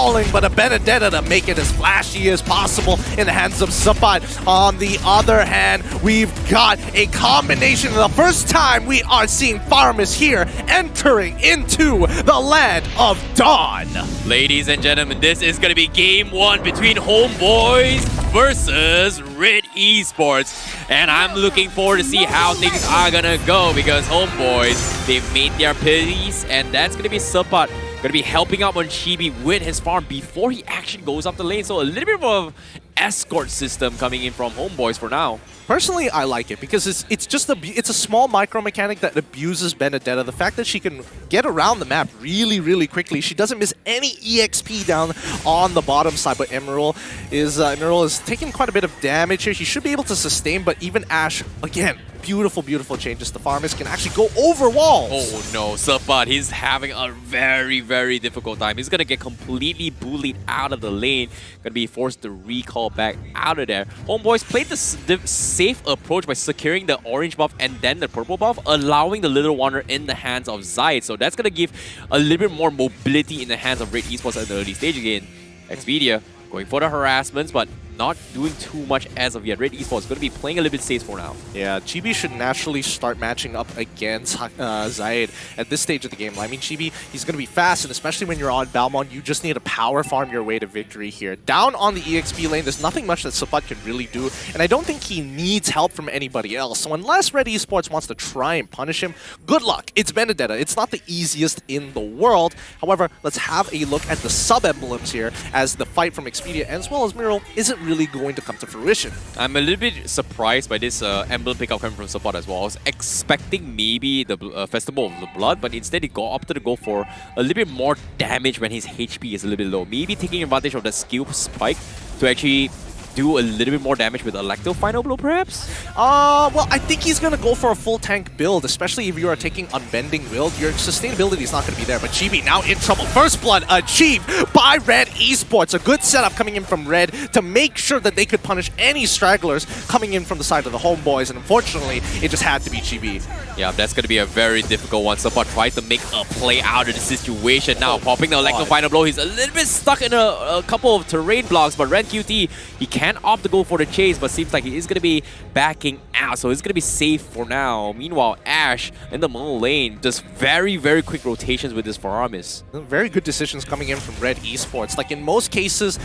falling, but a Benedetta to make it as flashy as possible in the hands of Sapat. On the other hand, we've got a combination. The first time we are seeing Farmus here entering into the land of Dawn. Ladies and gentlemen, this is going to be game one between Homebois versus Red Esports. And I'm looking forward to see how things are going to go because Homebois, they've made their piece, and that's going to be Sapat going to be helping out on Chibi with his farm before he actually goes up the lane. So a little bit of escort system coming in from Homebois for now. Personally, I like it because it's a small micro mechanic that abuses Benedetta. The fact that she can get around the map really, really quickly. She doesn't miss any EXP down on the bottom side, but Emerald is taking quite a bit of damage here. He should be able to sustain, but even Ash, again, beautiful, beautiful changes. The farmers can actually go over walls. Oh no, Sapat, he's having a very, very difficult time. He's going to get completely bullied out of the lane. Going to be forced to recall back out of there. Homebois played the safe approach by securing the orange buff and then the purple buff, allowing the Little Wanderer in the hands of Zayed. So that's going to give a little bit more mobility in the hands of Red Esports at the early stage again. Expedia going for the harassments, but not doing too much as of yet. Red Esports is going to be playing a little bit safe for now. Yeah, Chibi should naturally start matching up against Zayed at this stage of the game. I mean, Chibi, he's going to be fast, and especially when you're on Balmond, you just need to power farm your way to victory here. Down on the EXP lane, there's nothing much that Sapat can really do, and I don't think he needs help from anybody else. So unless Red Esports wants to try and punish him, good luck. It's Benedetta. It's not the easiest in the world. However, let's have a look at the sub-emblems here as the fight from Expedia as well as Mural isn't really going to come to fruition. I'm a little bit surprised by this emblem pickup coming from Sapat as well. I was expecting maybe the Festival of the Blood, but instead he opted to go for a little bit more damage when his HP is a little bit low. Maybe taking advantage of the skill spike to actually do a little bit more damage with Electro Final Blow, perhaps? Well, I think he's going to go for a full tank build, especially if you are taking Unbending Will. Your sustainability is not going to be there, but Chibi now in trouble. First blood achieved by Red Esports. A good setup coming in from Red to make sure that they could punish any stragglers coming in from the side of the Homebois, and unfortunately, it just had to be Chibi. Yeah, that's going to be a very difficult one. Sapat tried to make a play out of the situation. Now, popping the Electro Final Blow, he's a little bit stuck in a couple of terrain blocks, but Red QT, he can opt to go for the chase, but seems like he is going to be backing out, so he's going to be safe for now. Meanwhile, Ash in the middle lane, just very, very quick rotations with this Faramis. Very good decisions coming in from Red Esports. Like in most cases,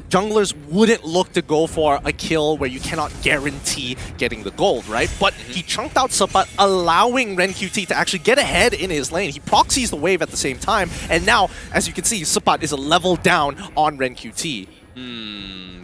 junglers wouldn't look to go for a kill where you cannot guarantee getting the gold, right? But he chunked out Sapat, allowing Ren QT to actually get ahead in his lane. He proxies the wave at the same time, and now, as you can see, Sapat is a level down on Ren QT.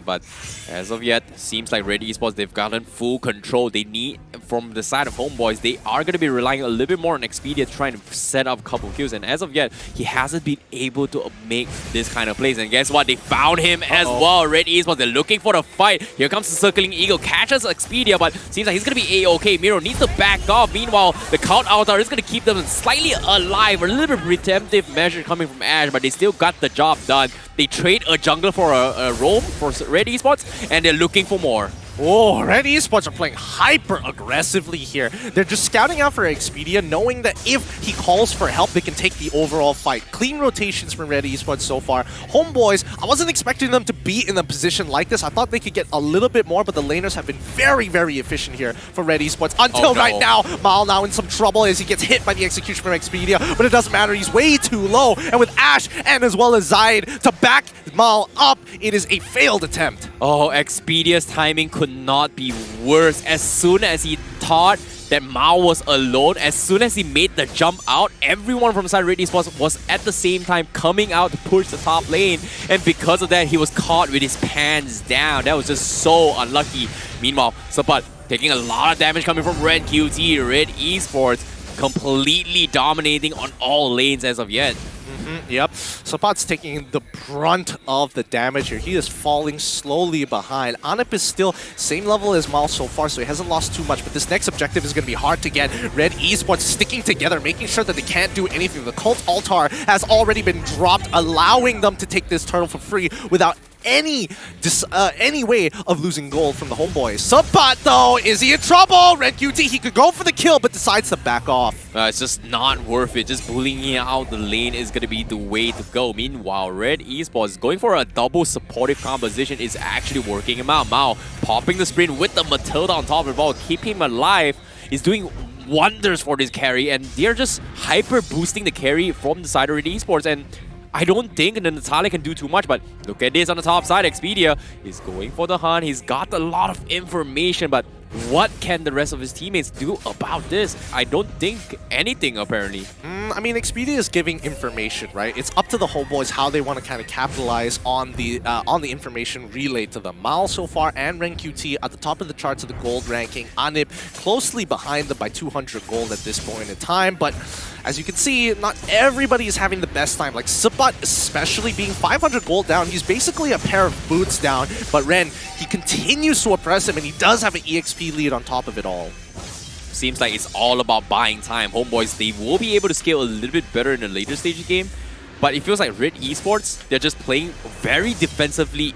But as of yet, seems like Red Esports, they've gotten full control. They need, from the side of Homebois, they are going to be relying a little bit more on Expedia trying to set up a couple kills. And as of yet, he hasn't been able to make this kind of plays. And guess what? They found him as well. Red Esports, they're looking for the fight. Here comes the Circling Eagle, catches Expedia, but seems like he's going to be A-OK. Miro needs to back off. Meanwhile, the Count Altar is going to keep them slightly alive. A little bit redemptive measure coming from Ash, but they still got the job done. They trade a jungler for a roam for Red Esports, and they're looking for more. Oh, Red Esports are playing hyper aggressively here. They're just scouting out for Expedia, knowing that if he calls for help, they can take the overall fight. Clean rotations from Red Esports so far. Homebois, I wasn't expecting them to be in a position like this. I thought they could get a little bit more, but the laners have been very, very efficient here for Red Esports. Until right now, Mal now in some trouble as he gets hit by the execution from Expedia, but it doesn't matter. He's way too low. And with Ash and as well as Zayed to back Mal up, it is a failed attempt. Oh, Expedia's timing could not be worse. As soon as he thought that Mao was alone, as soon as he made the jump out, everyone from side Red Esports was at the same time coming out to push the top lane, and because of that, he was caught with his pants down. That was just so unlucky. Meanwhile, Sapat taking a lot of damage coming from Red QT. Red Esports completely dominating on all lanes as of yet. Yep, Sapat's taking the brunt of the damage here. He is falling slowly behind. Anip is still same level as Mal so far, so he hasn't lost too much, but this next objective is going to be hard to get. Red Esports sticking together, making sure that they can't do anything. The Cult Altar has already been dropped, allowing them to take this turtle for free without any way of losing gold from the Homeboys. Subbot though, is he in trouble? Red QT, he could go for the kill, but decides to back off. It's just not worth it. Just bullying out the lane is going to be the way to go. Meanwhile, Red Esports going for a double supportive composition is actually working him out. Mao popping the sprint with the Matilda on top of the ball, keeping him alive, is doing wonders for this carry, and they're just hyper boosting the carry from the side of Red Esports. And I don't think the Natalia can do too much, but look at this on the top side. Expedia is going for the hunt. He's got a lot of information, but what can the rest of his teammates do about this? I don't think anything, apparently. I mean, Expedia is giving information, right? It's up to the Homeboys how they want to kind of capitalize on the information relayed to them. Mal so far and Ren QT at the top of the charts of the gold ranking. Anip closely behind them by 200 gold at this point in time, but as you can see, not everybody is having the best time. Like Subbot, especially being 500 gold down, he's basically a pair of boots down, but Ren, he continues to oppress him, and he does have an EXP lead on top of it all. Seems like it's all about buying time. Homeboys, they will be able to scale a little bit better in the later stage of the game, but it feels like Red Esports, they're just playing very defensively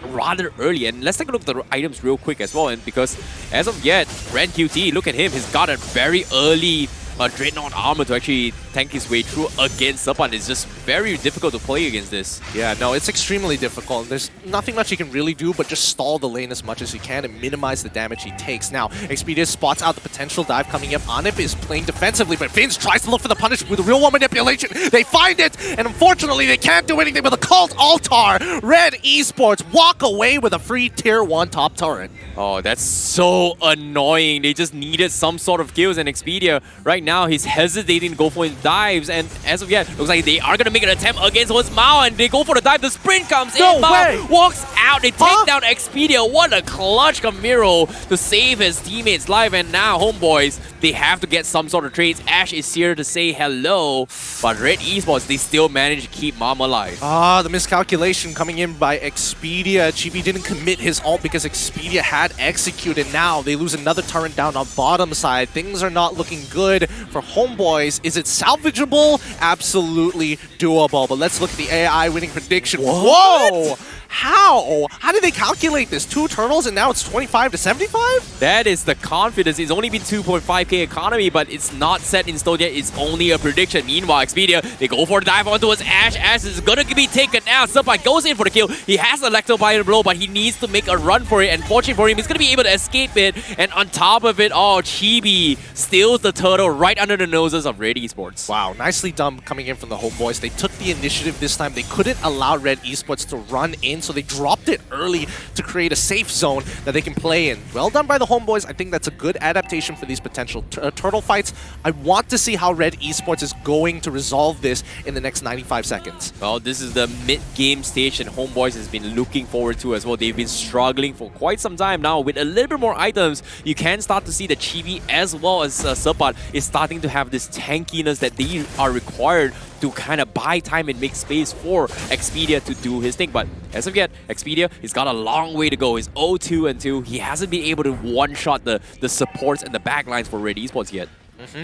rather early. And let's take a look at the items real quick as well, and because as of yet, Red QT, look at him, he's got a very early Dreadnought armor to actually tank his way through against Subbot. It's just very difficult to play against this. Yeah, no, it's extremely difficult. There's nothing much he can really do but just stall the lane as much as he can and minimize the damage he takes. Now, Expedia spots out the potential dive coming up. Anip is playing defensively, but Vince tries to look for the punish with a real one manipulation. They find it, and unfortunately, they can't do anything with a cult altar. Red Esports walk away with a free tier 1 top turret. Oh, that's so annoying. They just needed some sort of kills, and Expedia right now he's hesitating to go for his dives, and as of yet, looks like they are gonna make an attempt against what's Mao, and they go for the dive. The sprint comes in. Mao walks out. They take down Expedia. What a clutch Camiro to save his teammate's life, and now Homeboys, they have to get some sort of trades. Ash is here to say hello, but Red Esports, they still manage to keep Mom alive. The miscalculation coming in by Expedia. Chibi didn't commit his ult because Expedia had executed. Now they lose another turret down on bottom side. Things are not looking good for Homeboys. Is it salvageable? Absolutely doable. But let's look at the AI winning prediction. Whoa! How? How did they calculate this? 2 turtles and now it's 25 to 75? That is the confidence. It's only been 2.5k economy, but it's not set in stone yet. It's only a prediction. Meanwhile, Expedia, they go for the dive onto his Ash. Ash is gonna be taken out. Subbot goes in for the kill. He has Electro blow, but he needs to make a run for it. And fortunately for him, he's gonna be able to escape it. And on top of it, Chibi steals the turtle right under the noses of Red Esports. Wow, nicely done coming in from the Homeboys. They took the initiative this time. They couldn't allow Red Esports to run in, so they dropped it early to create a safe zone that they can play in. Well done by the Homeboys. I think that's a good adaptation for these potential turtle fights. I want to see how Red Esports is going to resolve this in the next 95 seconds. Well, this is the mid-game stage and Homeboys has been looking forward to as well. They've been struggling for quite some time now. With a little bit more items, you can start to see that Chibi as well as Subbot is starting to have this tankiness that they are required to kind of buy time and make space for Expedia to do his thing. But as of yet, Expedia, he's got a long way to go. He's 0-2-2. He hasn't been able to one-shot the supports and the backlines for Red Esports yet.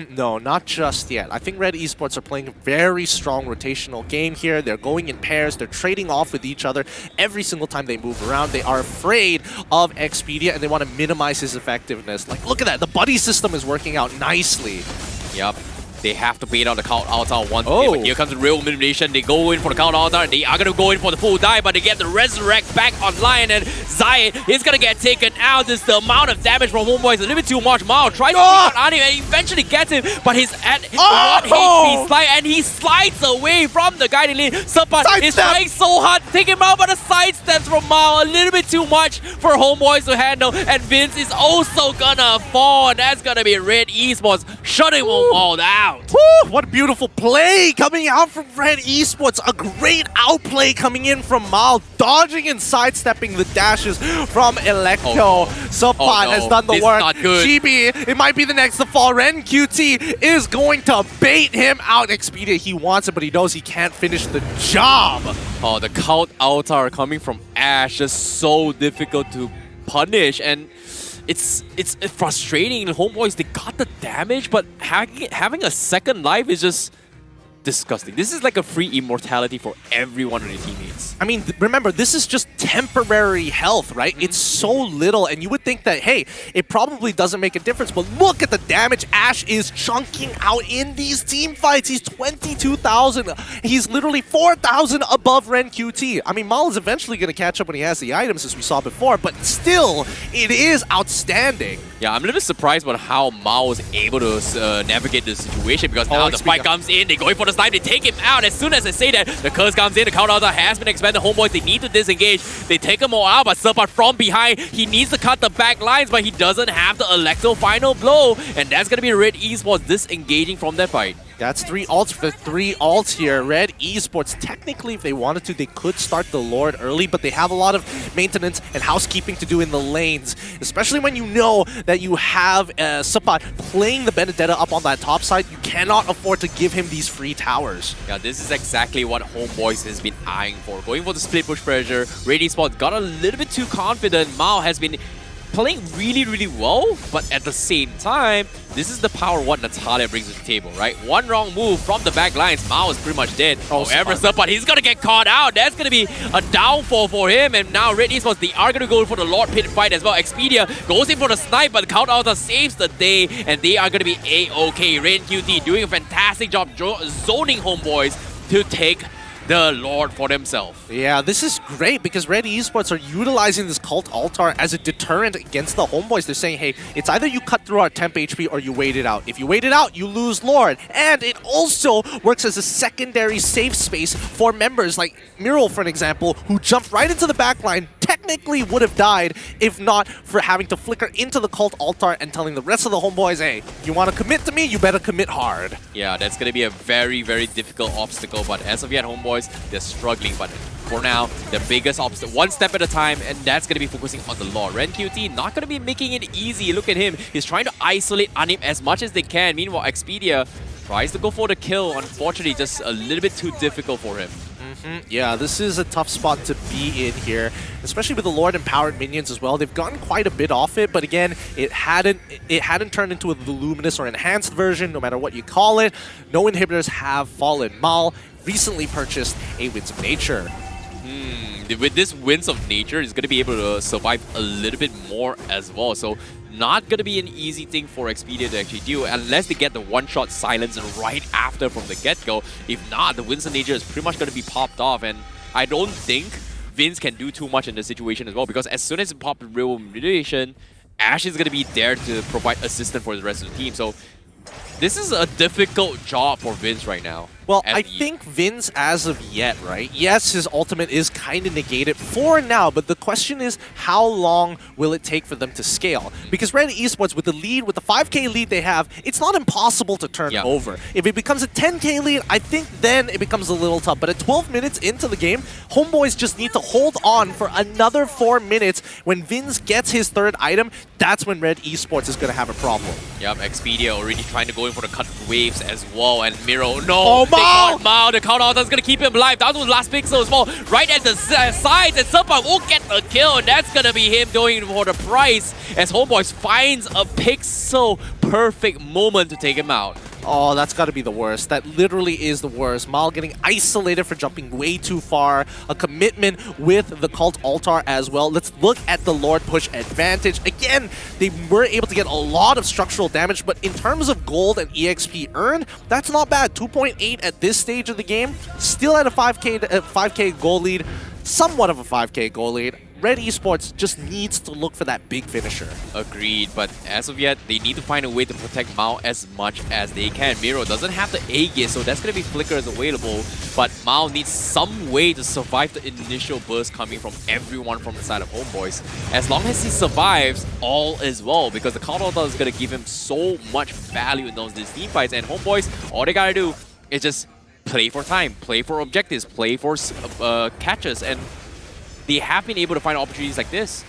No, not just yet. I think Red Esports are playing a very strong rotational game here. They're going in pairs. They're trading off with each other every single time they move around. They are afraid of Expedia and they want to minimize his effectiveness. Like, look at that. The buddy system is working out nicely. Yep. They have to bait out the count altar once. But here comes the real elimination. They go in for the count altar. And they are going to go in for the full dive, but they get the resurrect back online. And Zayed is going to get taken out. This the amount of damage from Homeboy is a little bit too much. Mao tries to take out Ani and eventually gets him, but he's at 1 HP slide and he slides away from the guiding lane. Subbot is trying so hard to take him out, but the side steps from Mao a little bit too much for Homeboys to handle. And Vince is also gonna fall, and that's gonna be Red Esports shutting them all out. Woo, what a beautiful play coming out from Red Esports. A great outplay coming in from Mal, dodging and sidestepping the dashes from Electo. Subbot has done the work. GB, it might be the next to fall. Ren QT is going to bait him out. Expedia, he wants it, but he knows he can't finish the job. Oh, the Cult Altar coming from Ash, just so difficult to punish, and it's frustrating. The Homeboys, they got the damage, but having a second life is just disgusting. This is like a free immortality for every one of the teammates. I mean, remember, this is just temporary health, right? It's so little, and you would think that, hey, it probably doesn't make a difference, but look at the damage Ash is chunking out in these team fights. He's 22,000. He's literally 4,000 above Ren QT. I mean, Mal is eventually going to catch up when he has the items, as we saw before, but still, it is outstanding. Yeah, I'm a little bit surprised about how Mao was able to navigate this situation, because now the spike comes in, they're going for the snipe, they take him out. As soon as I say that, the curse comes in, the counter has been expanded. Homeboys, they need to disengage. They take him all out, but Esport from behind, he needs to cut the back lines, but he doesn't have the Electro final blow, and that's going to be Red Esports disengaging from that fight. That's 3 ults for 3 ults here. Red Esports, technically, if they wanted to, they could start the Lord early, but they have a lot of maintenance and housekeeping to do in the lanes, especially when you know that you have Esport playing the Benedetta up on that top side. You cannot afford to give him these free towers. Yeah, this is exactly what Homeboys has been eyeing for. Going for the split push pressure. Red Esports got a little bit too confident. Mao has been playing really well, but at the same time, this is the power what Natalia brings to the table, right? One wrong move from the back lines, Mao is pretty much dead. However, Esport, he's gonna get caught out. That's gonna be a downfall for him, and now Red Esports, they are gonna go for the Lord Pit fight as well. Expedia goes in for the snipe, but the counter saves the day, and they are gonna be A-OK. Ren QT doing a fantastic job zoning Homeboys to take the Lord for themselves. Yeah, this is great because Red Esports are utilizing this Cult Altar as a deterrent against the Homeboys. They're saying, hey, it's either you cut through our temp HP or you wait it out. If you wait it out, you lose Lord. And it also works as a secondary safe space for members like Miro, for an example, who jumped right into the backline, technically would have died if not for having to flicker into the Cult Altar and telling the rest of the Homeboys, hey, you want to commit to me, you better commit hard. Yeah, that's going to be a very difficult obstacle, but as of yet, Homeboys, they're struggling, but for now, the biggest obstacle, one step at a time, and that's going to be focusing on the Lord. Ren QT not going to be making it easy. Look at him. He's trying to isolate Anip as much as they can. Meanwhile, Expedia tries to go for the kill. Unfortunately, just a little bit too difficult for him. Yeah, this is a tough spot to be in here, especially with the Lord empowered minions as well. They've gotten quite a bit off it, but again, it hadn't turned into a Voluminous or enhanced version, no matter what you call it. No inhibitors have fallen. Mal recently purchased a Winds of Nature. With this Winds of Nature, he's going to be able to survive a little bit more as well. So not going to be an easy thing for Expedia to actually do unless they get the one-shot silence right after from the get-go. If not, the Winds of Nature is pretty much going to be popped off, and I don't think Vince can do too much in this situation as well, because as soon as it pops real mutation, Ash is going to be there to provide assistance for the rest of the team. So this is a difficult job for Vince right now. Well, I think Vince, as of yet, right? Yes, his ultimate is kind of negated for now, but the question is, how long will it take for them to scale? Because Red Esports, with the lead, with the 5K lead they have, it's not impossible to turn over. If it becomes a 10K lead, I think then it becomes a little tough. But at 12 minutes into the game, Homeboys just need to hold on for another 4 minutes. When Vince gets his third item, that's when Red Esports is going to have a problem. Yep, Expedia already trying to go in for the cut waves as well, and Miro, no! Oh, Mao, the counter is going to keep him alive. Down to the last pixel as well. Right at the sides, and Esport will get the kill. And that's going to be him going for the price as Homeboys finds a pixel perfect moment to take him out. Oh, that's got to be the worst. That literally is the worst. Mal getting isolated for jumping way too far. A commitment with the Cult Altar as well. Let's look at the Lord push advantage. Again, they were able to get a lot of structural damage, but in terms of gold and EXP earned, that's not bad. 2.8 at this stage of the game. Still at a 5K goal lead. Somewhat of a 5K goal lead. Red Esports just needs to look for that big finisher. Agreed, but as of yet, they need to find a way to protect Mao as much as they can. Miro doesn't have the Aegis, so that's going to be flickers available, but Mao needs some way to survive the initial burst coming from everyone from the side of Homeboys. As long as he survives, all is well, because the counter is going to give him so much value in these team fights, and Homeboys, all they got to do is just play for time, play for objectives, play for catches, and they have been able to find opportunities like this.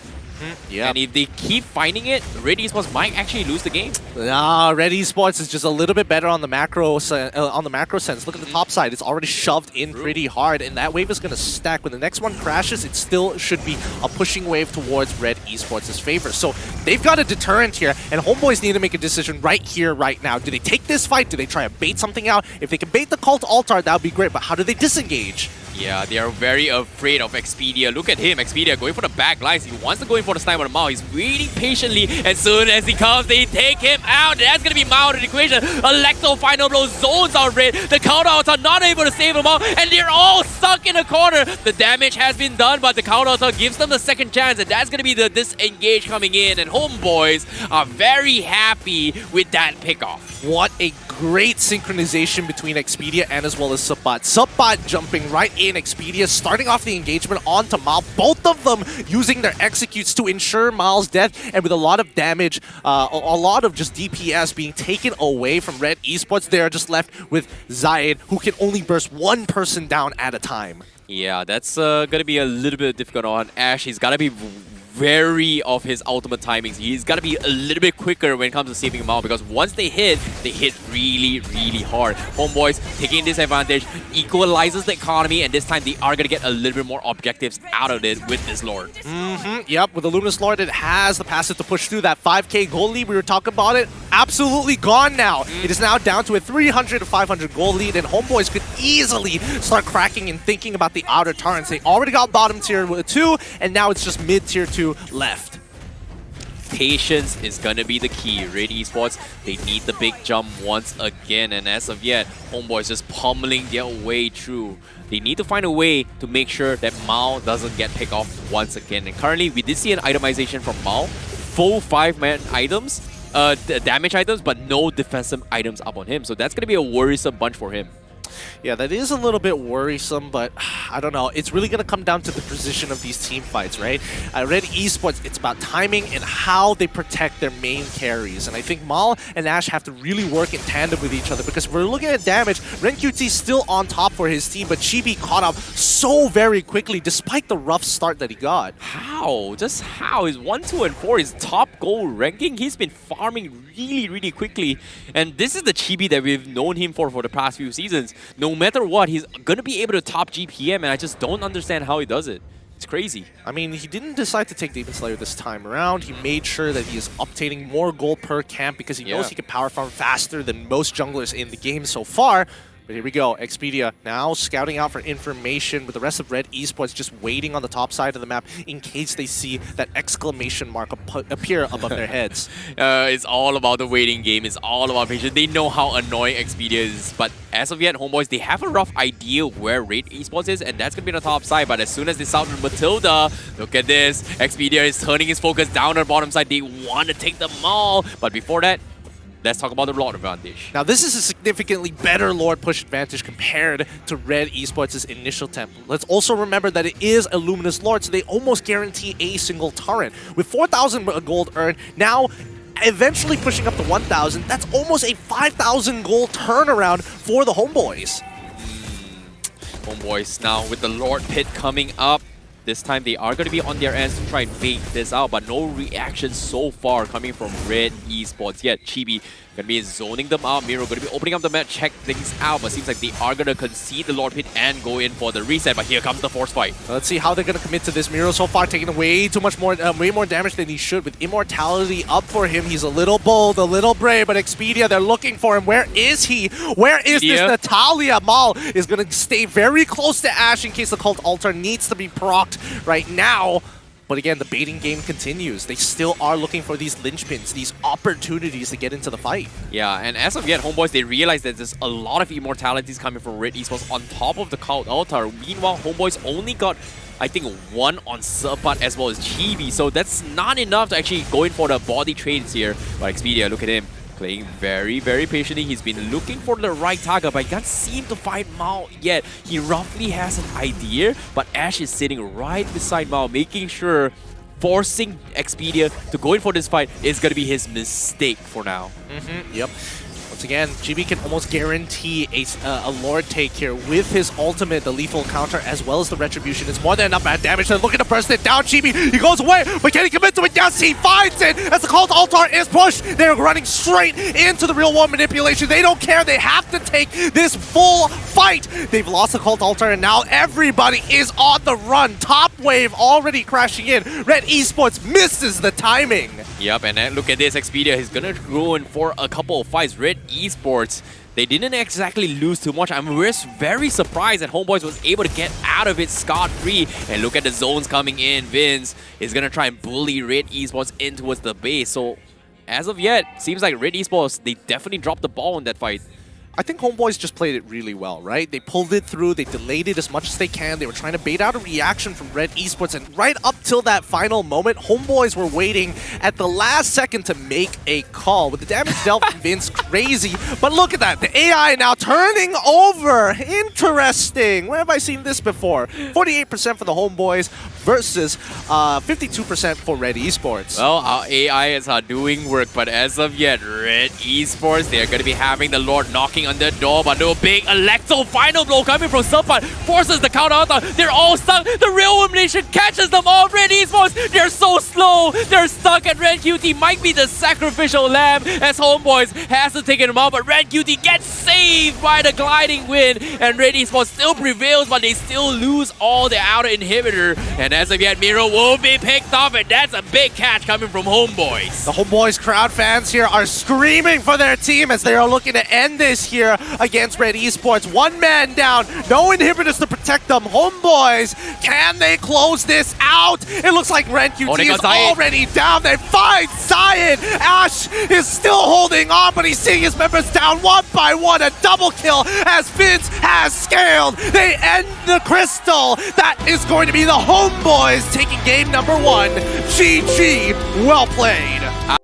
Yeah. And if they keep finding it, Red Esports might actually lose the game. Nah, Red Esports is just a little bit better on the macro sense. Look at the top side; it's already shoved in pretty hard, and that wave is going to stack. When the next one crashes, it still should be a pushing wave towards Red Esports' favor. So they've got a deterrent here, and Homeboys need to make a decision right here, right now. Do they take this fight? Do they try to bait something out? If they can bait the Cult Altar, that would be great, but how do they disengage? Yeah, they are very afraid of Expedia. Look at him, Expedia going for the back lines. He wants to go in for the snipe on the Mao. He's waiting patiently. As soon as he comes, they take him out. That's going to be Mao in the equation. Electro final blow zones out red. The countouts are not able to save them all, and they're all stuck in a corner. The damage has been done, but the countouts gives them the second chance, and that's going to be the disengage coming in. And Homeboys are very happy with that pickoff. What a great synchronization between Expedia and as well as Subbot. Subbot jumping right in, Expedia starting off the engagement onto Mal. Both of them using their executes to ensure Mal's death, and with a lot of damage, a lot of just DPS being taken away from Red Esports, they are just left with Zayed, who can only burst one person down at a time. Yeah, that's going to be a little bit difficult on Ash. He's got to be wary of his ultimate timings. He's got to be a little bit quicker when it comes to saving him out, because once they hit really, really hard. Homeboys taking this advantage, equalizes the economy, and this time they are going to get a little bit more objectives out of it with this Lord. Yep, with the Luminous Lord, it has the passive to push through that 5k gold lead. We were talking about it. Absolutely gone now. It is now down to a 300 to 500 gold lead, and Homeboys could easily start cracking and thinking about the outer turrets. They already got bottom tier 2, and now it's just mid tier 2 left. Patience is gonna be the key. Red Esports, they need the big jump once again, and as of yet, Homeboys just pummeling their way through. They need to find a way to make sure that Mao doesn't get picked off once again. And currently, we did see an itemization from Mao. Full 5-man items, damage items, but no defensive items up on him. So that's gonna be a worrisome bunch for him. Yeah, that is a little bit worrisome, but I don't know. It's really going to come down to the precision of these team fights, right? Red Esports, it's about timing and how they protect their main carries. And I think Mal and Ash have to really work in tandem with each other, because if we're looking at damage, RenQT's still on top for his team, but Chibi caught up so very quickly despite the rough start that he got. How? Just how? His 1, 2, and 4, his top goal ranking, he's been farming really, really quickly. And this is the Chibi that we've known him for the past few seasons. No matter what, he's going to be able to top GPM, and I just don't understand how he does it. It's crazy. I mean, he didn't decide to take Demon Slayer this time around. He made sure that he is obtaining more gold per camp, because he knows he can power farm faster than most junglers in the game so far. But here we go, Expedia now scouting out for information, with the rest of Red Esports just waiting on the top side of the map in case they see that exclamation mark appear above their heads. It's all about the waiting game. It's all about patience. They know how annoying Expedia is. But as of yet, Homeboys, they have a rough idea where Red Esports is, and that's going to be on the top side. But as soon as they sound Matilda, look at this. Expedia is turning his focus down on the bottom side. They want to take them all. But before that, let's talk about the Lord advantage. Now, this is a significantly better Lord push advantage compared to Red Esports' initial tempo. Let's also remember that it is a Luminous Lord, so they almost guarantee a single turret. With 4,000 gold earned, now eventually pushing up to 1,000, that's almost a 5,000 gold turnaround for the Homeboys. Homeboys now with the Lord Pit coming up. This time they are going to be on their ends to try and bait this out, but no reaction so far coming from Red Esports yet. Chibi going to be zoning them out. Miro going to be opening up the map, check things out, but seems like they are going to concede the Lord Pit and go in for the reset, but here comes the force fight. Let's see how they're going to commit to this. Miro so far taking way too much more, way more damage than he should. With Immortality up for him, he's a little bold, a little brave, but Expedia, they're looking for him. Where is he? Where is this Natalia? Mal is going to stay very close to Ash in case the Cult Altar needs to be procced right now. But again, the baiting game continues. They still are looking for these linchpins, these opportunities to get into the fight. Yeah, and as of yet, Homeboys, they realize that there's a lot of immortalities coming from Red Esports on top of the Cult Altar. Meanwhile, Homeboys only got, I think, 1 on Serpat as well as Chibi, so that's not enough to actually go in for the body trades here. But Expedia, look at him. Playing very, very patiently. He's been looking for the right target, but he can't seem to find Mao yet. He roughly has an idea, but Ash is sitting right beside Mao, making sure forcing Expedia to go in for this fight is going to be his mistake for now. Yep. Once again, GB can almost guarantee a Lord take here with his ultimate, the lethal counter, as well as the retribution. It's more than enough bad damage. They're looking to burst it down. GB, he goes away, but can he commit to it? Yes, he finds it as the Cult Altar is pushed. They're running straight into the real world manipulation. They don't care. They have to take this full fight. They've lost the Cult Altar, and now everybody is on the run. Top wave already crashing in. Red Esports misses the timing. Yep, and then look at this, Expedia. He's gonna go in for a couple of fights. Red Esports, they didn't exactly lose too much. We're very surprised that Homebois was able to get out of it scot-free. And look at the zones coming in. Vince is gonna try and bully Red Esports in towards the base. So as of yet, seems like Red Esports, they definitely dropped the ball in that fight. I think Homebois just played it really well, right? They pulled it through, they delayed it as much as they can, they were trying to bait out a reaction from Red Esports, and right up till that final moment, Homebois were waiting at the last second to make a call. With the damage dealt from Vince, crazy, but look at that, the AI now turning over. Interesting, where have I seen this before? 48% for the Homebois versus 52% for Red Esports. Well, our AIs are doing work, but as of yet, Red Esports, they're going to be having the Lord knocking on the door, but no big Electro final blow coming from Sunfun forces the counter out. They're all stuck. The real elimination catches them all. Red Esports, they're so slow. They're stuck, and Red QT might be the sacrificial lamb as Homebois has to take them out, but Red QT gets saved by the gliding wind, and Red Esports still prevails, but they still lose all their outer inhibitor. And as of yet, Miro will be picked off, and that's a big catch coming from Homebois. The Homebois crowd fans here are screaming for their team as they are looking to end this here against Red Esports. One man down, no inhibitors to protect them. Homebois, can they close this out? It looks like Red QT is already down. They find Cyan. Ash is still holding on, but he's seeing his members down one by one. A double kill as Vince has scaled. They end the crystal. That is going to be the Homebois taking game number 1. GG, well played.